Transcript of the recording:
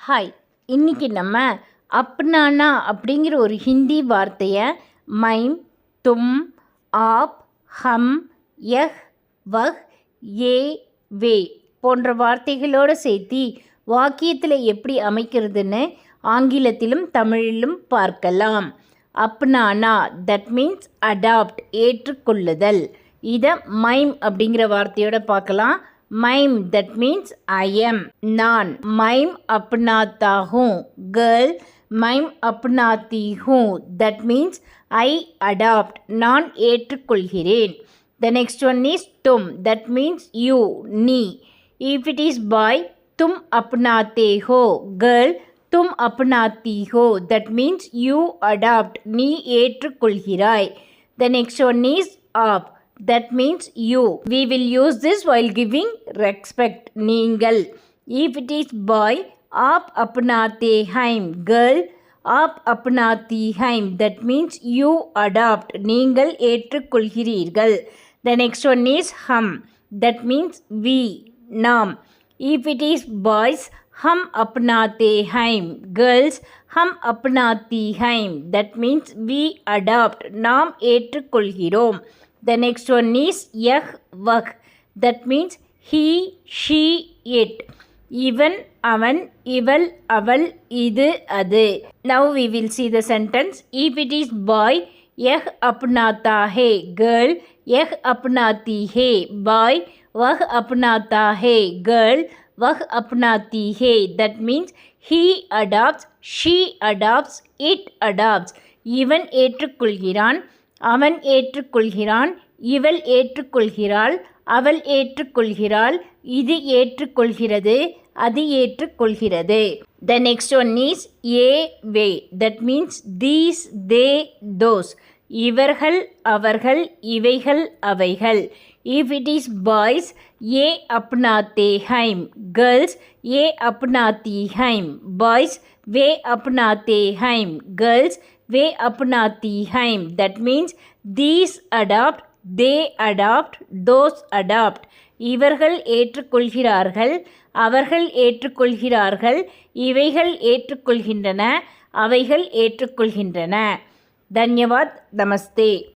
Hi, இன்னைக்கு நம்ம அப்னானா அப்படிங்கிற ஒரு ஹிந்தி வார்த்தையை மைம், தும், ஆப், ஹம், யஹ், வஹ், ஏ, வே போன்ற வார்த்தைகளோடு சேர்த்து வாக்கியத்தில் எப்படி அமைக்கிறதுன்னு ஆங்கிலத்திலும் தமிழிலும் பார்க்கலாம். அப்னானா தட் மீன்ஸ் அடாப்ட், ஏற்றுக்கொள்ளுதல். இதை மைம் அப்படிங்கிற வார்த்தையோட பார்க்கலாம். மைம் that means I am, நான். மைம் அப்னாத்தா ஹூँ, கேர்ள். மைம் அப்னாத்தி ஹூँ that means I adopt, நான் ஏற்றுக்கொள்கிறேன். The next one is தும் that means you, நீ. If it is boy, தும் அப்னாத்தே ஹோ, கேர்ள். தும் அப்னாத்தி ஹோ that means you adopt, நீ ஏற்றுக்கொள்கிறாய். The next one is off, that means you. We will use this while giving respect, நீங்கள். If it is boy, आप अपनाते हैं, girl. आप अपनाती हैं that means you adopt, நீங்கள் ஏற்றுக்கொள்கிறீர்கள். The next one is हम, that means we, நாம். If it is boys, हम अपनाते हैं, girls. हम अपनाती हैं that means we adopt, நாம் ஏற்றுக்கொள்கிறோம். The next one is yah, vah, that means he, she, it. இவன், அவன், இவள், அவள், இது, அது. Now we will see the sentence. If it is boy, yah apnata hai, girl. Yah apnati hai, boy. Vah apnata hai, girl. Vah apnati hai, that means he adopts, she adopts, it adopts. இவன் ஏற்றுக்கொள்கிறான், அவன் ஏற்றுக்கொள்கிறான், இவள் ஏற்றுக்கொள்கிறாள், அவள் ஏற்றுக்கொள்கிறாள், இது ஏற்றுக்கொள்கிறது, அது ஏற்றுக்கொள்கிறது. The next one is A, way, that means these, they, those. இவர்கள், அவர்கள், இவைகள், அவைகள். If it is boys, ये अपनाते हैं, girls. ये अपनाती हैं, boys. वे अपनाते हैं, girls. वे अपनाती हैं that means these adopt, they adopt, those adopt. இவர்கள் ஏற்றுக்கொள்கிறார்கள், அவர்கள் ஏற்றுக்கொள்கிறார்கள், இவைகள் ஏற்றுக்கொள்கின்றன, அவைகள் ஏற்றுக்கொள்கின்றன. தன்யவாத். நமஸ்தே.